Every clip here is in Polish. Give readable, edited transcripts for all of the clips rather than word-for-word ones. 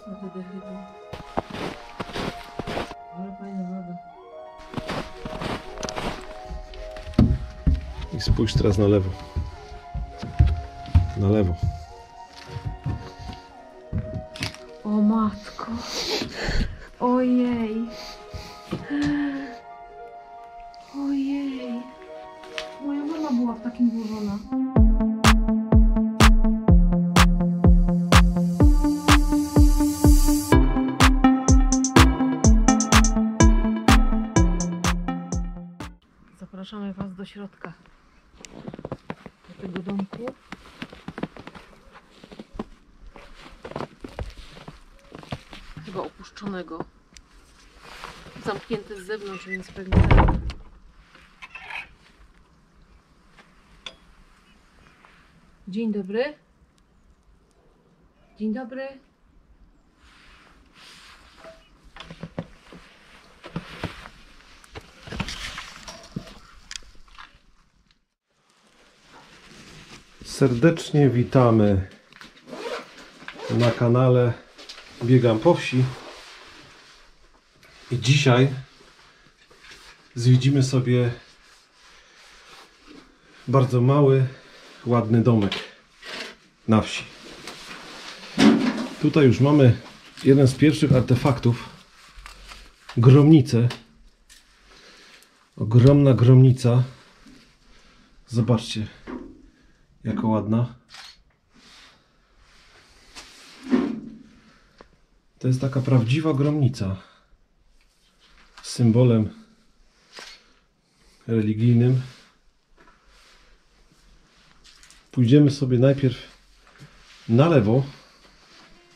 Na te dechy. Ale fajna woda. I spójrz teraz na lewo. Na lewo. O matko. Ojej. Ojej. Moja mama była w takim włożona. Zapraszamy Was do środka. Do tego domku. Chyba opuszczonego. Zamknięty z zewnątrz, więc pewnie tak. Dzień dobry. Dzień dobry. Serdecznie witamy na kanale Biegam po wsi. I dzisiaj zwiedzimy sobie bardzo mały, ładny domek na wsi. Tutaj już mamy jeden z pierwszych artefaktów. Gromnicę. Ogromna gromnica. Zobaczcie, jaka ładna. To jest taka prawdziwa gromnica z symbolem religijnym. Pójdziemy sobie najpierw na lewo,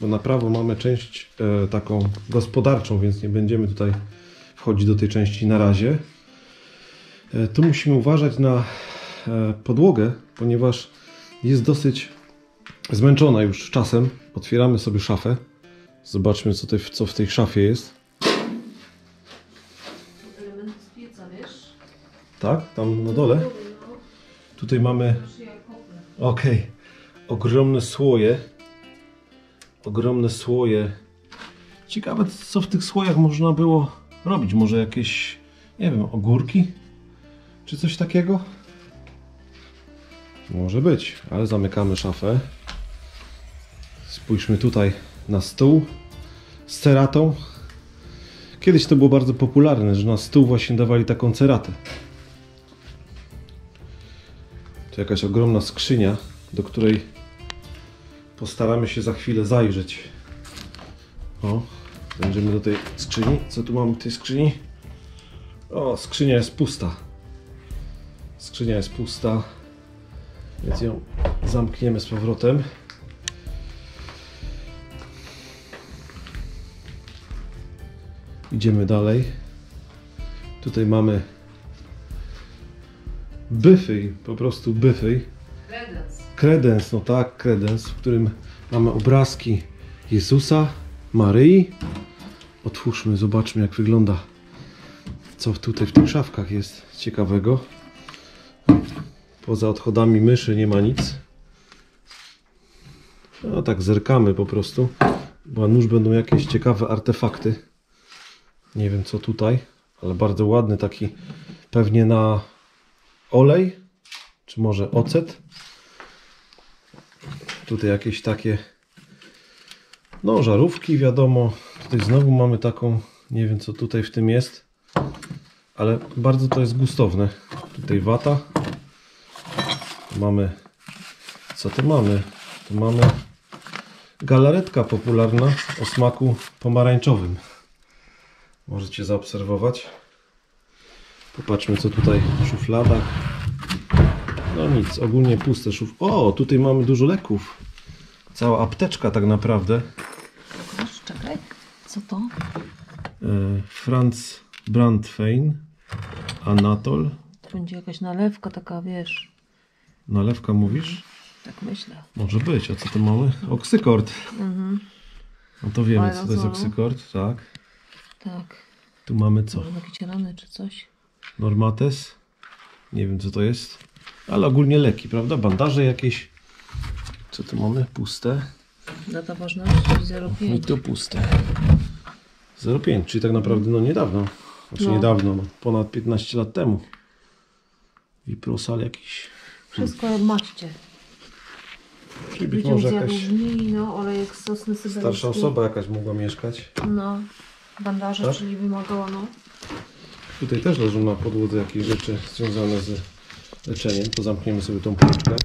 bo na prawo mamy część taką gospodarczą, więc nie będziemy tutaj wchodzić do tej części na razie. Tu musimy uważać na podłogę, ponieważ jest dosyć zmęczona już czasem. Otwieramy sobie szafę. Zobaczmy, co w tej szafie jest. Elementy z pieca, wiesz? Tak, tam na dole. Tutaj mamy ogromne słoje. Ogromne słoje. Ciekawe, co w tych słojach można było robić. Może jakieś, nie wiem, ogórki? Czy coś takiego? Może być, ale zamykamy szafę. Spójrzmy tutaj na stół z ceratą. Kiedyś to było bardzo popularne, że na stół właśnie dawali taką ceratę. Tu jakaś ogromna skrzynia, do której postaramy się za chwilę zajrzeć. O, będziemy do tej skrzyni. Co tu mamy w tej skrzyni? O, skrzynia jest pusta. Skrzynia jest pusta, więc ją zamkniemy z powrotem. Idziemy dalej. Tutaj mamy byfy, po prostu byfy. Kredens. Kredens, no tak, kredens, w którym mamy obrazki Jezusa, Maryi. Otwórzmy, zobaczmy, jak wygląda, co tutaj w tych szafkach jest ciekawego. Poza odchodami myszy nie ma nic. No tak zerkamy po prostu, bo nuż będą jakieś ciekawe artefakty. Nie wiem, co tutaj, ale bardzo ładny, taki pewnie na olej, czy może ocet. Tutaj jakieś takie, no, żarówki, wiadomo. Tutaj znowu mamy taką, nie wiem, co tutaj w tym jest, ale bardzo to jest gustowne. Tutaj wata. Mamy, co tu mamy? Tu mamy galaretka popularna o smaku pomarańczowym. Możecie zaobserwować. Popatrzmy, co tutaj w szufladach. No nic, ogólnie puste O, tutaj mamy dużo leków. Cała apteczka tak naprawdę. Czekaj, co to? Franz Brandwein, Anatol. To będzie jakaś nalewka taka, wiesz. Nalewka mówisz? Tak myślę. Może być, a co tu mamy? Oksykord. No to wiemy, co to jest oksykord, tak. Tak. Tu mamy co? Może jakieś rany czy coś? Normates. Nie wiem, co to jest. Ale ogólnie leki, prawda? Bandaże jakieś. Co tu mamy? Puste. Data ważności I 0,5. to puste. 0,5, czyli tak naprawdę no niedawno. Znaczy No. niedawno, no, ponad 15 lat temu. Wiprosal jakiś. Wszystko jak macie. Czyli być Wyciąg może z jakaś jagódni, no olejek z sosny syberyjskiej. starsza osoba jakaś mogła mieszkać. No, bandaże, Tak? czyli wymagało, no. Tutaj też leżą na podłodze jakieś rzeczy związane z leczeniem. To zamkniemy sobie tą półeczkę.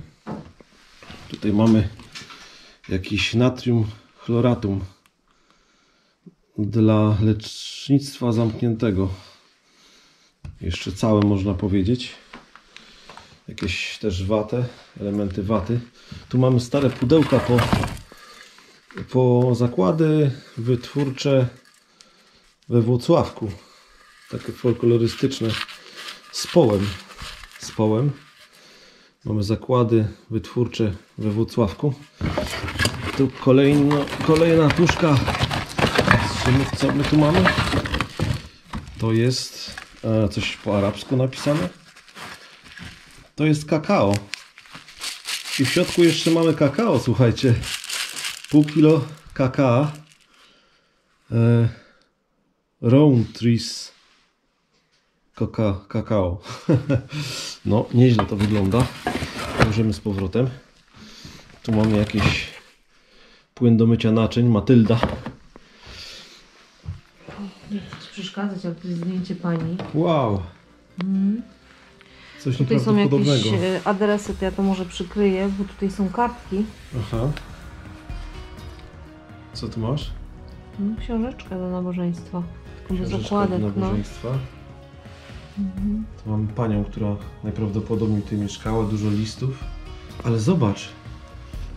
Tutaj mamy jakiś natrium chloratum dla lecznictwa zamkniętego. Jeszcze całe można powiedzieć. Jakieś też watę, elementy waty. Tu mamy stare pudełka po zakłady wytwórcze we Włocławku. Takie folklorystyczne z połem. Z połem. Mamy zakłady wytwórcze we Włocławku. Tu kolejna tuszka. Co my tu mamy? To jest coś po arabsku napisane. To jest kakao. I w środku jeszcze mamy kakao, słuchajcie. Pół kilo kakao. Round trees kakao. No, nieźle to wygląda. Możemy z powrotem. Tu mamy jakiś płyn do mycia naczyń, Matylda. Nie chcę ci przeszkadzać, ale to jest zdjęcie pani. Wow. Coś Tutaj są nieprawdopodobnego. jakieś adresy, to ja to może przykryję, bo tutaj są kartki. Aha. Co tu masz? No, książeczka do nabożeństwa. Tylko bez Książeczka okładek, do no. nabożeństwa. Tu mamy panią, która najprawdopodobniej tutaj mieszkała, dużo listów. Ale zobacz,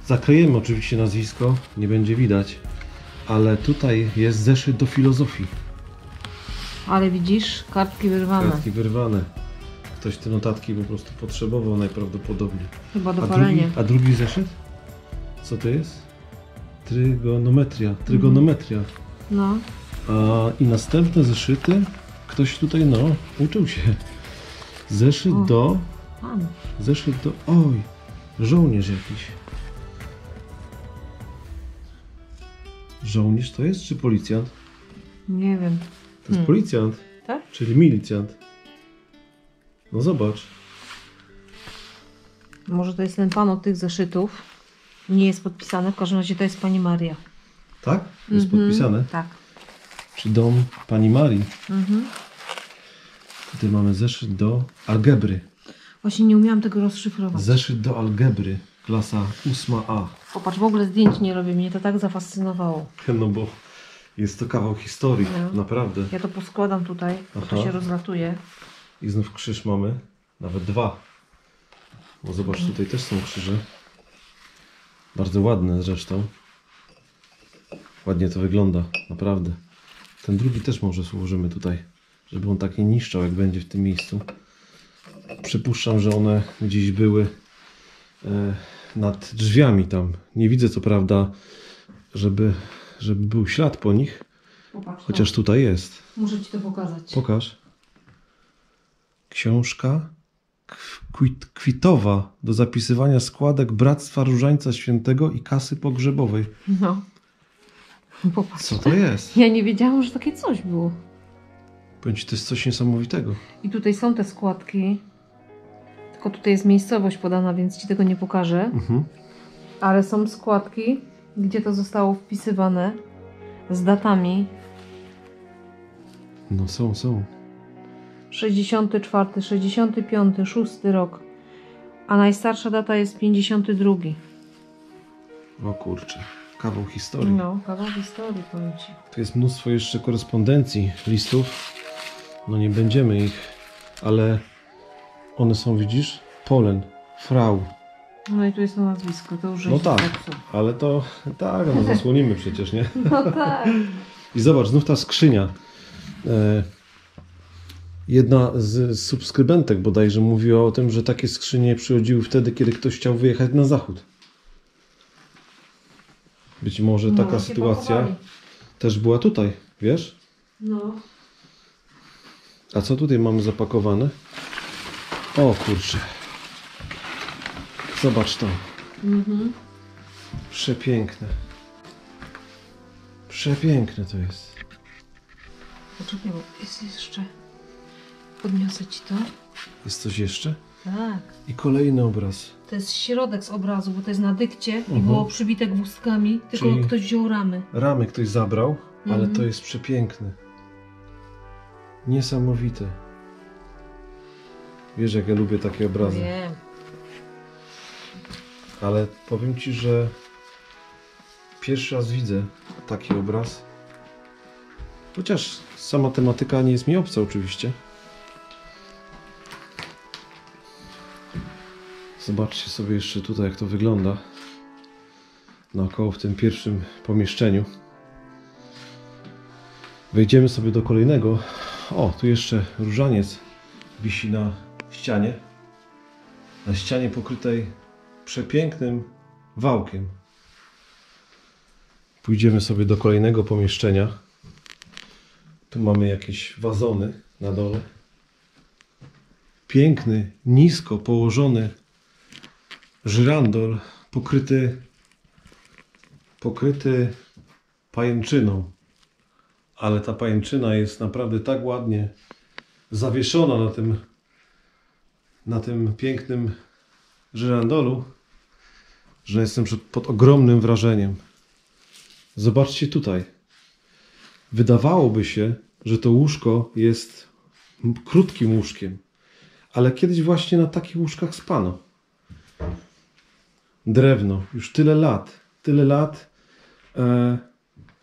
zakryjemy oczywiście nazwisko, nie będzie widać, ale tutaj jest zeszyt do filozofii. Ale widzisz, kartki wyrwane. Kartki wyrwane. Ktoś te notatki po prostu potrzebował najprawdopodobniej. Chyba do palenia. A drugi zeszyt? Co to jest? Trygonometria. No. I następne zeszyty, ktoś tutaj, no, uczył się. Zeszyt O. do... Pan. Oj, żołnierz jakiś. Żołnierz to jest, czy policjant? Nie wiem. To jest policjant, Tak? czyli milicjant. No zobacz. Może to jest ten pan od tych zeszytów. Nie jest podpisane, w każdym razie to jest pani Maria. Tak? Jest podpisane. Tak. Czy dom pani Marii. Mhm. Tutaj mamy zeszyt do algebry. Właśnie nie umiałam tego rozszyfrować. Zeszyt do algebry, klasa 8A. Popatrz, w ogóle zdjęć nie robię, mnie to tak zafascynowało. No bo jest to kawał historii, No. naprawdę. Ja to poskładam tutaj, bo to Aha. się rozlatuje. I znów krzyż mamy, nawet dwa. Bo zobacz, tutaj też są krzyże. Bardzo ładne zresztą. Ładnie to wygląda, naprawdę. Ten drugi też może złożymy tutaj, żeby on tak nie niszczał, jak będzie w tym miejscu. Przypuszczam, że one gdzieś były nad drzwiami tam. Nie widzę co prawda, żeby był ślad po nich, Popatrz, chociaż tutaj jest. muszę ci to pokazać. Pokaż. Książka kwitowa do zapisywania składek Bractwa Różańca Świętego i kasy pogrzebowej. No. Popatrz. Co to jest? Ja nie wiedziałam, że takie coś było. Powiem ci, to jest coś niesamowitego. I tutaj są te składki. Tylko tutaj jest miejscowość podana, więc ci tego nie pokażę. Mhm. Ale są składki, gdzie to zostało wpisywane z datami. No są. 64, 65, 6 rok. A najstarsza data jest 52. O kurczę, kawał historii. No, kawał historii, powiem ci. Tu jest mnóstwo jeszcze korespondencji, listów. No nie będziemy ich, ale one są, widzisz? Polen, Frau. No i tu jest to nazwisko, to już No jest tak, zepsuł. ale to tak, no zasłonimy przecież, nie? No tak. I zobacz, znów ta skrzynia. Jedna z subskrybentek bodajże mówiła o tym, że takie skrzynie przychodziły wtedy, kiedy ktoś chciał wyjechać na zachód. Być może taka się sytuacja pakowali. też była tutaj, wiesz? No. A co tutaj mamy zapakowane? O kurczę. Zobacz to. Mhm. Przepiękne. Przepiękne to jest. Poczekaj, bo jest jeszcze... Podniosę ci to. Jest coś jeszcze? Tak. I kolejny obraz. To jest środek z obrazu, bo to jest na dykcie i było przybite gwózdkami, tylko Czyli ktoś wziął ramy. Ramy ktoś zabrał, ale to jest przepiękne. Niesamowite. Wiesz, jak ja lubię takie obrazy. Wiem. Ale powiem Ci, że pierwszy raz widzę taki obraz. Chociaż sama tematyka nie jest mi obca oczywiście. Zobaczcie sobie jeszcze tutaj, jak to wygląda naokoło w tym pierwszym pomieszczeniu. Wejdziemy sobie do kolejnego. O, tu jeszcze różaniec wisi na ścianie. Na ścianie pokrytej przepięknym wałkiem. Pójdziemy sobie do kolejnego pomieszczenia. Tu mamy jakieś wazony na dole. Piękny, nisko położony żyrandol pokryty pajęczyną. Ale ta pajęczyna jest naprawdę tak ładnie zawieszona na tym pięknym żyrandolu, że jestem pod ogromnym wrażeniem. Zobaczcie tutaj. Wydawałoby się, że to łóżko jest krótkim łóżkiem, ale kiedyś właśnie na takich łóżkach spano. Drewno, już tyle lat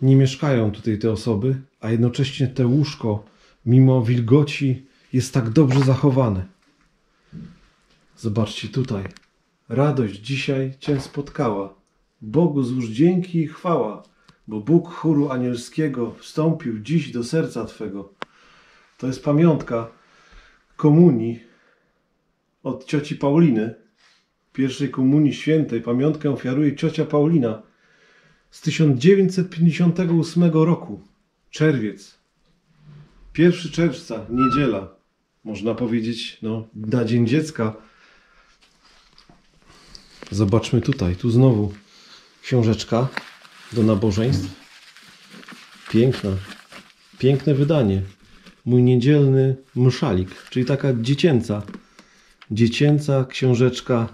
nie mieszkają tutaj te osoby, a jednocześnie to łóżko, mimo wilgoci, jest tak dobrze zachowane. Zobaczcie tutaj. Radość dzisiaj Cię spotkała. Bogu złóż dzięki i chwała, bo Bóg chóru anielskiego wstąpił dziś do serca Twego. To jest pamiątka komunii od cioci Pauliny. Pierwszej komunii świętej pamiątkę ofiaruje ciocia Paulina z 1958 roku. Czerwiec. 1 czerwca, niedziela. Można powiedzieć, no, na Dzień Dziecka. Zobaczmy tutaj. Tu znowu książeczka do nabożeństw. Piękna. Piękne wydanie. Mój niedzielny mszalik, czyli taka dziecięca książeczka.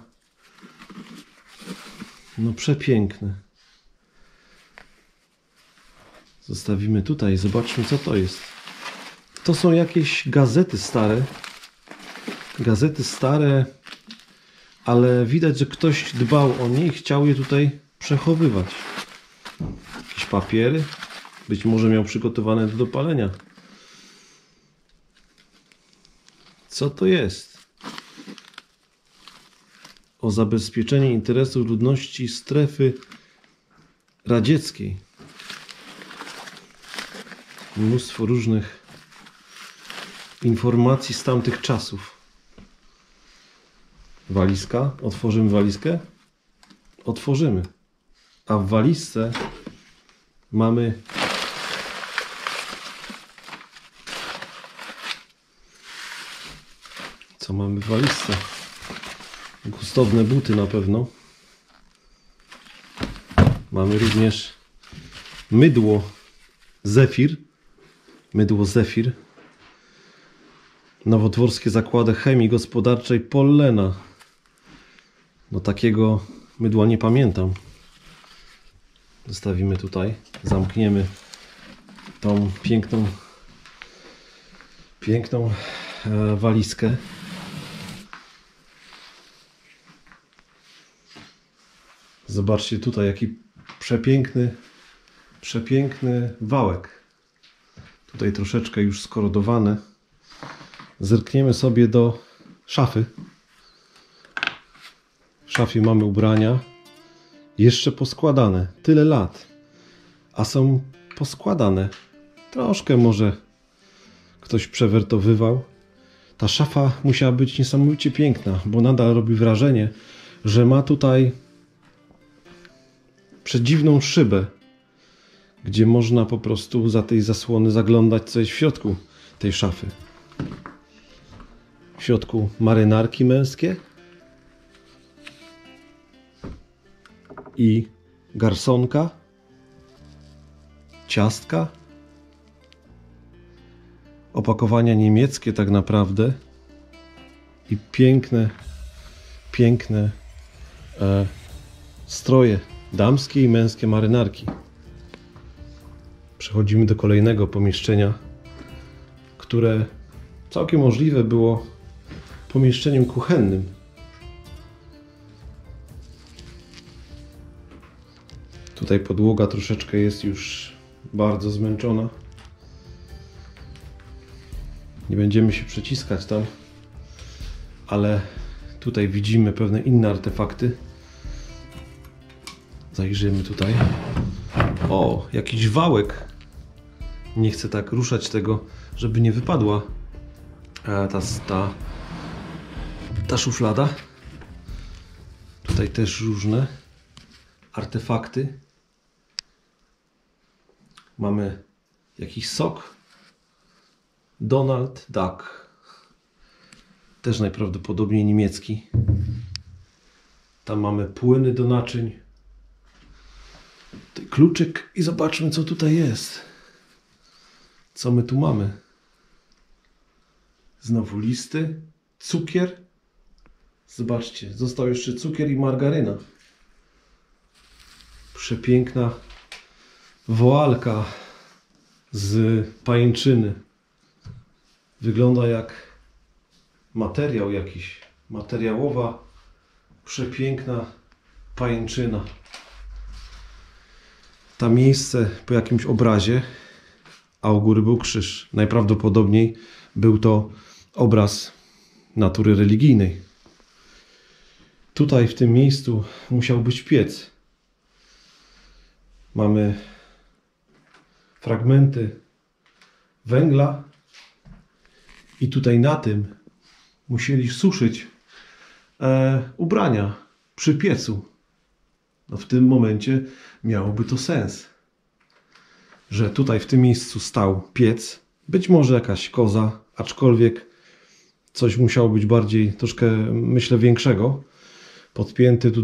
No przepiękne. Zostawimy tutaj. Zobaczmy, co to jest. To są jakieś gazety stare. Gazety stare, ale widać, że ktoś dbał o nie i chciał je tutaj przechowywać. Jakieś papiery. Być może miał przygotowane do dopalenia. Co to jest? O zabezpieczenie interesów ludności strefy radzieckiej. Mnóstwo różnych informacji z tamtych czasów. Walizka. Otworzymy walizkę? Otworzymy. A w walizce mamy co mamy w walizce? Gustowne buty na pewno. Mamy również mydło Zefir. Mydło Zefir. Nowodworskie Zakłady Chemii Gospodarczej Pollena. No takiego mydła nie pamiętam. Zostawimy tutaj. Zamkniemy tą piękną walizkę. Zobaczcie tutaj, jaki przepiękny wałek. Tutaj troszeczkę już skorodowany. Zerkniemy sobie do szafy. W szafie mamy ubrania. Jeszcze poskładane. Tyle lat. A są poskładane. Troszkę może ktoś przewertowywał. Ta szafa musiała być niesamowicie piękna, bo nadal robi wrażenie, że ma tutaj przedziwną szybę, gdzie można po prostu za tej zasłony zaglądać, co jest w środku tej szafy. W środku marynarki męskie i garsonka, ciastka. Opakowania niemieckie tak naprawdę. I piękne, piękne stroje damskie i męskie marynarki. Przechodzimy do kolejnego pomieszczenia, które całkiem możliwe było pomieszczeniem kuchennym. Tutaj podłoga troszeczkę jest już bardzo zmęczona. Nie będziemy się przeciskać tam, ale tutaj widzimy pewne inne artefakty. Zajrzymy tutaj. O, jakiś wałek. Nie chcę tak ruszać tego, żeby nie wypadła ta szuflada. Tutaj też różne artefakty. Mamy jakiś sok. Donald Duck. Też najprawdopodobniej niemiecki. Tam mamy płyny do naczyń. Tutaj kluczyk i zobaczmy, co tutaj jest. Co my tu mamy? Znowu listy. Cukier. Zobaczcie, został jeszcze cukier i margaryna. Przepiękna woalka z pajęczyny. Wygląda jak materiał jakiś. Materiałowa, przepiękna pajęczyna. Tam miejsce po jakimś obrazie, a u góry był krzyż. Najprawdopodobniej był to obraz natury religijnej. Tutaj w tym miejscu musiał być piec. Mamy fragmenty węgla i tutaj na tym musieli suszyć ubrania przy piecu. No w tym momencie miałoby to sens, że tutaj w tym miejscu stał piec, być może jakaś koza, aczkolwiek coś musiało być bardziej, troszkę myślę większego, podpięty tu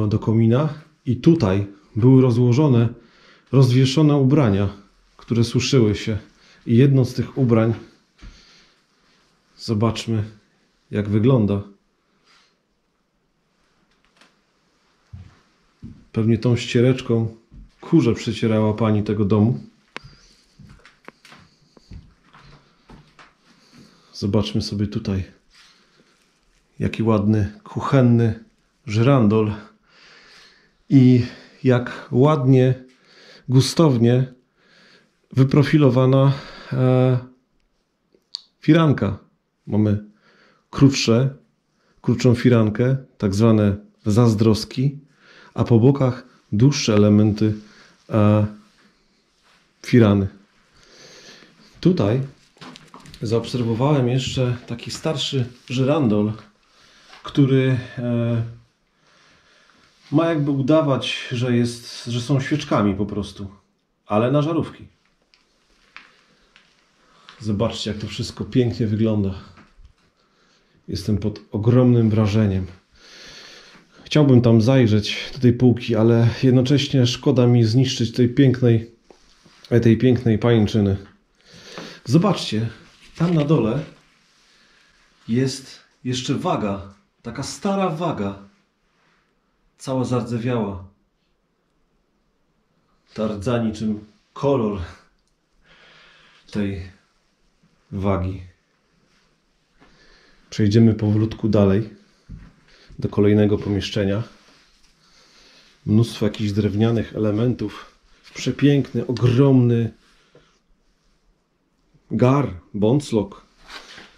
do komina i tutaj były rozwieszone ubrania, które suszyły się i jedno z tych ubrań, zobaczmy jak wygląda. Pewnie tą ściereczką kurze przecierała pani tego domu. Zobaczmy sobie tutaj, jaki ładny, kuchenny żyrandol i jak ładnie, gustownie wyprofilowana firanka. Mamy krótszą firankę, tak zwane zazdroski, a po bokach dłuższe elementy firany. Tutaj zaobserwowałem jeszcze taki starszy żyrandol, który ma jakby udawać, że są świeczkami po prostu, ale na żarówki. Zobaczcie, jak to wszystko pięknie wygląda. Jestem pod ogromnym wrażeniem. Chciałbym tam zajrzeć do tej półki, ale jednocześnie szkoda mi zniszczyć tej pięknej pajęczyny. Zobaczcie, tam na dole jest jeszcze waga, taka stara waga, cała zardzewiała. Ta rdza niczym kolor tej wagi. Przejdziemy powolutku dalej do kolejnego pomieszczenia. Mnóstwo jakichś drewnianych elementów. Przepiękny, ogromny gar, bąclok.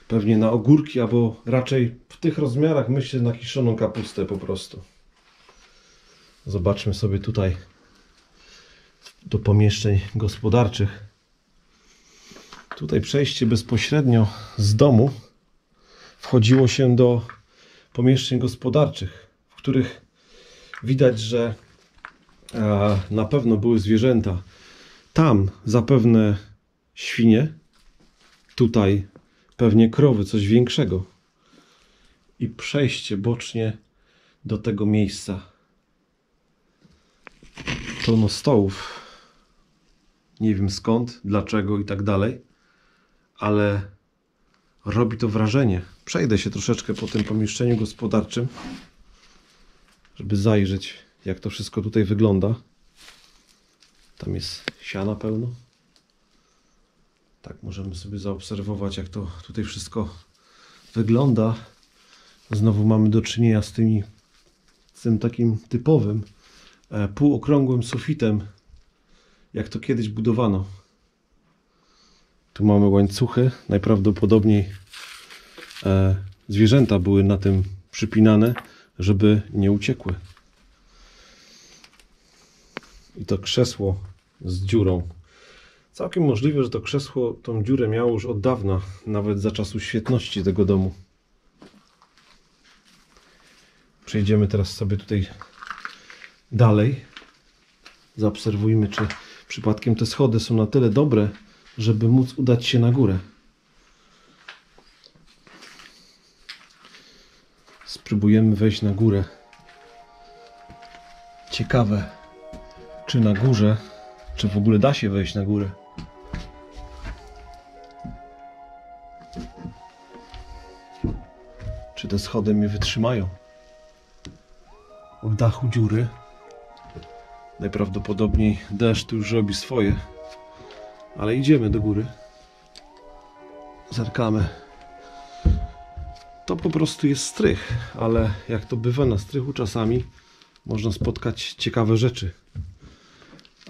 Pewnie na ogórki, albo raczej w tych rozmiarach myślę na kiszoną kapustę po prostu. Zobaczmy sobie tutaj do pomieszczeń gospodarczych. Tutaj przejście bezpośrednio z domu wchodziło się do pomieszczeń gospodarczych, w których widać, że na pewno były zwierzęta. Tam zapewne świnie, tutaj pewnie krowy, coś większego. I przejście bocznie do tego miejsca. Pełno stołów. Nie wiem skąd, dlaczego i tak dalej, ale robi to wrażenie. Przejdę się troszeczkę po tym pomieszczeniu gospodarczym, żeby zajrzeć, jak to wszystko tutaj wygląda. Tam jest siana pełno. Tak, możemy sobie zaobserwować, jak to tutaj wszystko wygląda. Znowu mamy do czynienia z tym takim typowym półokrągłym sufitem, jak to kiedyś budowano. Tu mamy łańcuchy. Najprawdopodobniej zwierzęta były na tym przypinane, żeby nie uciekły. I to krzesło z dziurą. Całkiem możliwe, że to krzesło tą dziurę miało już od dawna, nawet za czasów świetności tego domu. Przejdziemy teraz sobie tutaj dalej. Zaobserwujmy, czy przypadkiem te schody są na tyle dobre, żeby móc udać się na górę. Spróbujemy wejść na górę. Ciekawe, czy na górze, czy w ogóle da się wejść na górę. Czy te schody mnie wytrzymają? W dachu dziury. Najprawdopodobniej deszcz tu już robi swoje. Ale idziemy do góry. Zerkamy. To po prostu jest strych, ale jak to bywa na strychu, czasami można spotkać ciekawe rzeczy.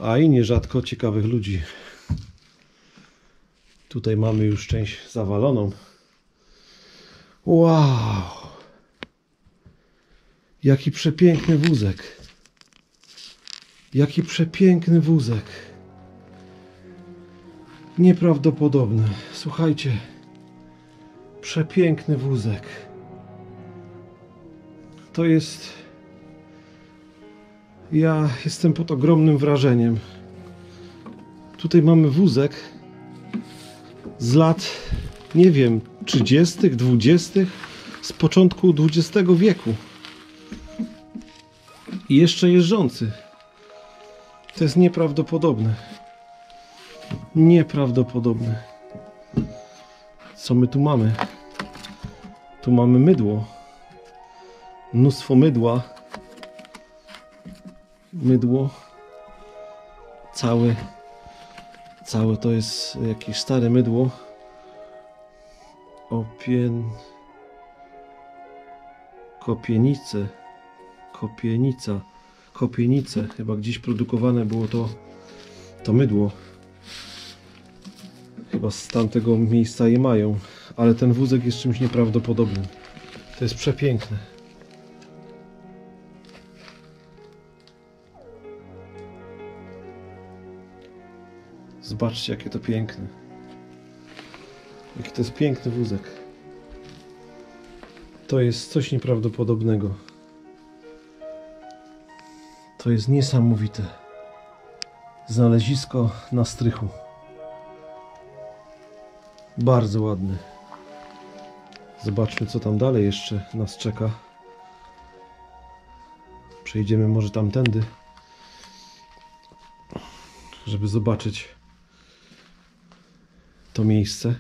A i nierzadko ciekawych ludzi. Tutaj mamy już część zawaloną. Wow! Jaki przepiękny wózek. Jaki przepiękny wózek. Nieprawdopodobne. Słuchajcie. Przepiękny wózek. To jest... Ja jestem pod ogromnym wrażeniem. Tutaj mamy wózek z lat, nie wiem, 30., 20., z początku XX wieku. I jeszcze jeżdżący. To jest nieprawdopodobne. Nieprawdopodobne. Co my tu mamy? Tu mamy mydło. Mnóstwo mydła. Mydło. Całe to jest jakieś stare mydło. Kopienice. Chyba gdzieś produkowane było to mydło. Chyba z tamtego miejsca je mają. Ale ten wózek jest czymś nieprawdopodobnym. To jest przepiękne. Zobaczcie, jakie to piękne. Jaki to jest piękny wózek. To jest coś nieprawdopodobnego. To jest niesamowite. Znalezisko na strychu. Bardzo ładny. Zobaczmy, co tam dalej jeszcze nas czeka. Przejdziemy może tamtędy, żeby zobaczyć to miejsce.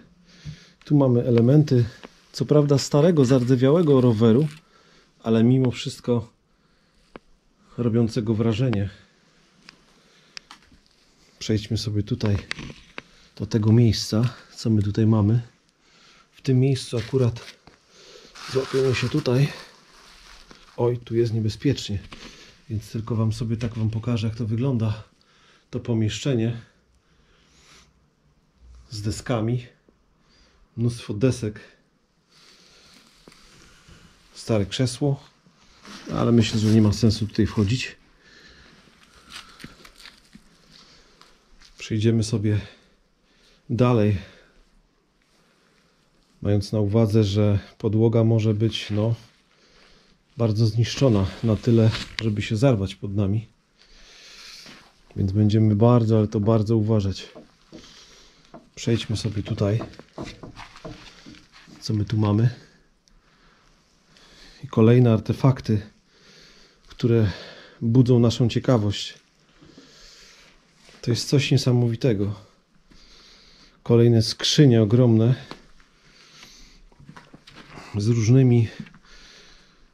Tu mamy elementy, co prawda starego, zardzewiałego roweru, ale mimo wszystko robiącego wrażenie. Przejdźmy sobie tutaj do tego miejsca, co my tutaj mamy. W tym miejscu akurat złapiemy się tutaj. Oj, tu jest niebezpiecznie, więc tylko wam pokażę, jak to wygląda. To pomieszczenie z deskami. Mnóstwo desek. Stare krzesło. Ale myślę, że nie ma sensu tutaj wchodzić. Przejdziemy sobie dalej. Mając na uwadze, że podłoga może być bardzo zniszczona na tyle, żeby się zarwać pod nami. Więc będziemy bardzo, ale to bardzo uważać. Przejdźmy sobie tutaj. Co my tu mamy? I kolejne artefakty, które budzą naszą ciekawość. To jest coś niesamowitego. Kolejne skrzynie ogromne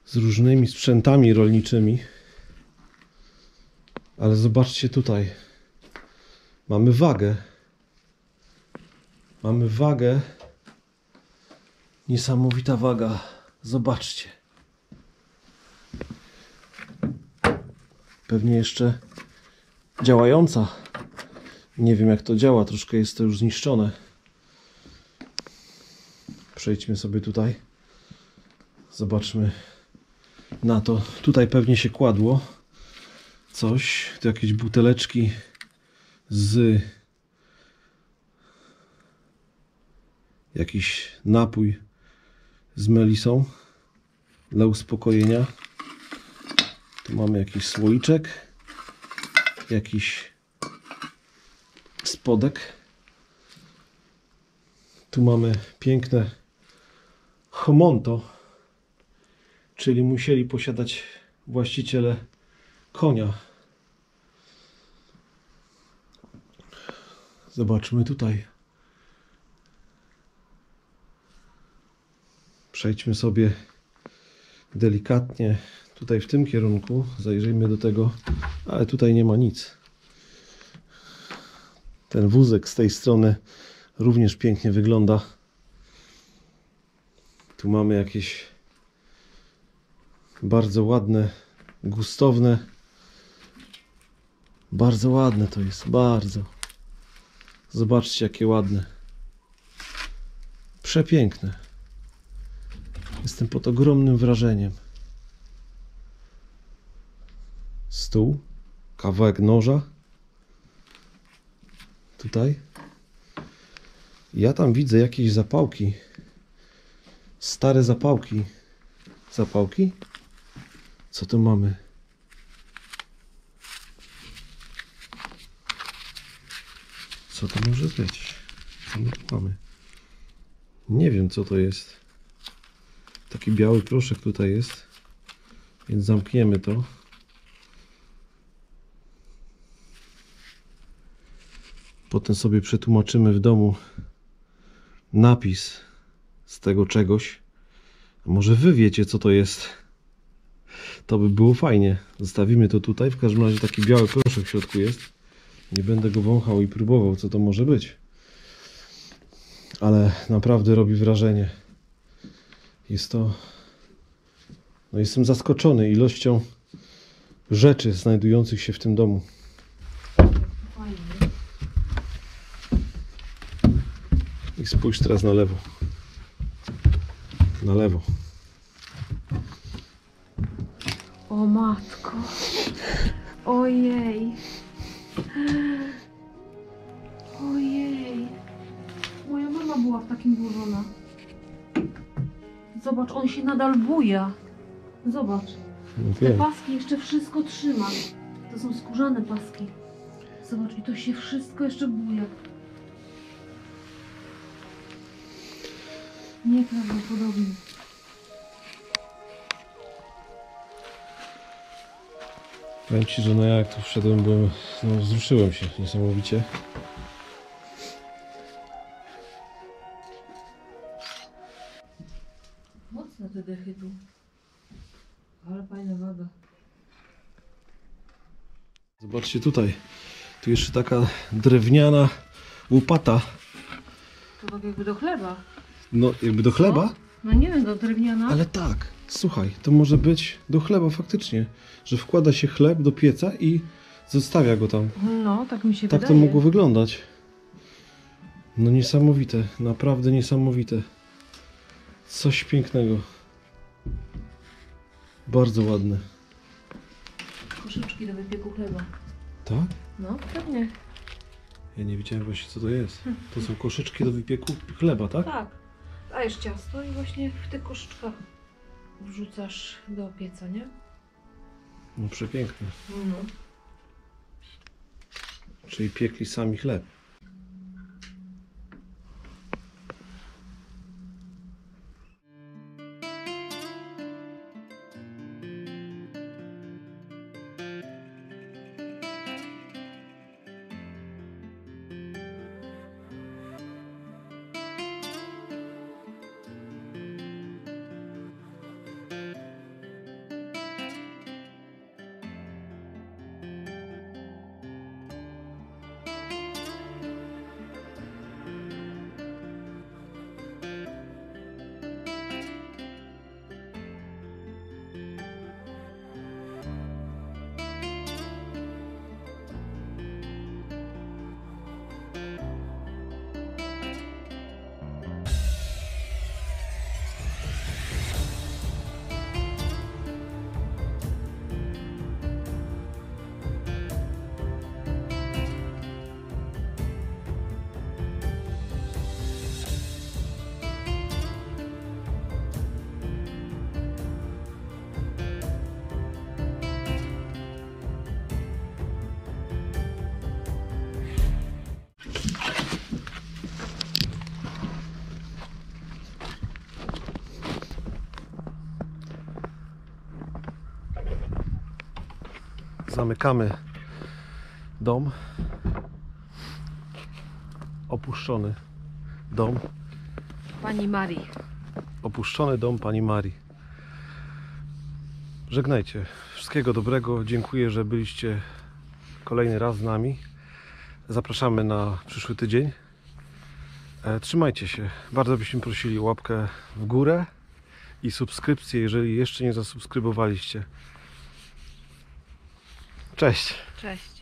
z różnymi sprzętami rolniczymi. Ale zobaczcie tutaj. Mamy wagę. Mamy wagę. Niesamowita waga. Zobaczcie. Pewnie jeszcze działająca. Nie wiem jak to działa. Troszkę jest to już zniszczone. Przejdźmy sobie tutaj. Zobaczmy na to. Tutaj pewnie się kładło coś. Tu jakieś buteleczki z jakiś napój z melisą dla uspokojenia. Tu mamy jakiś słoiczek, jakiś spodek. Tu mamy piękne homonto, czyli musieli posiadać właściciele konia. Zobaczmy tutaj. Przejdźmy sobie delikatnie tutaj w tym kierunku. Zajrzyjmy do tego, ale tutaj nie ma nic. Ten wózek z tej strony również pięknie wygląda. Tu mamy jakieś bardzo ładne, gustowne. Bardzo ładne to jest, bardzo. Zobaczcie jakie ładne. Przepiękne. Jestem pod ogromnym wrażeniem. Stół, kawałek noża. Tutaj. Ja tam widzę jakieś zapałki. Stare zapałki. Zapałki? Co tu mamy? Co to może być? Co my tu mamy? Nie wiem co to jest. Taki biały proszek tutaj jest. Więc zamkniemy to. Potem sobie przetłumaczymy w domu napis z tego czegoś. A może wy wiecie co to jest? To by było fajnie. Zostawimy to tutaj. W każdym razie taki biały proszek w środku jest. Nie będę go wąchał i próbował co to może być. Ale naprawdę robi wrażenie. Jest to... No jestem zaskoczony ilością rzeczy znajdujących się w tym domu. I spójrz teraz na lewo. Na lewo. O matko. Ojej. Ojej. Moja mama była w takim włożona. Zobacz, on się nadal buja. Zobacz. No Te wiem. paski jeszcze wszystko trzyma. To są skórzane paski. Zobacz, i to się wszystko jeszcze buja. Nieprawdopodobnie. Powiem ci, że no ja jak tu wszedłem, byłem, no wzruszyłem się niesamowicie. Mocne te dechy tu. Ale fajna waga. Zobaczcie tutaj. Tu jeszcze taka drewniana łopata. To tak jakby do chleba. No jakby do chleba? No nie wiem, do drewniana. Ale tak. Słuchaj, to może być do chleba faktycznie. Że wkłada się chleb do pieca i zostawia go tam. No, tak mi się Tak wydaje. to mogło wyglądać. No niesamowite. Naprawdę niesamowite. Coś pięknego. Bardzo ładne. Koszyczki do wypieku chleba. Tak? No, pewnie. Ja nie wiedziałem właśnie co to jest. To są koszyczki do wypieku chleba, tak? Tak. Dajesz ciasto i właśnie w tych koszyczkach wrzucasz do pieca, nie? No przepiękne. No. Czyli piekli sami chleb. zamykamy dom. Opuszczony dom. Pani Marii. Opuszczony dom pani Marii. Żegnajcie. Wszystkiego dobrego. Dziękuję, że byliście kolejny raz z nami. Zapraszamy na przyszły tydzień. Trzymajcie się. Bardzo byśmy prosili o łapkę w górę i subskrypcję, jeżeli jeszcze nie zasubskrybowaliście. Cześć. Cześć.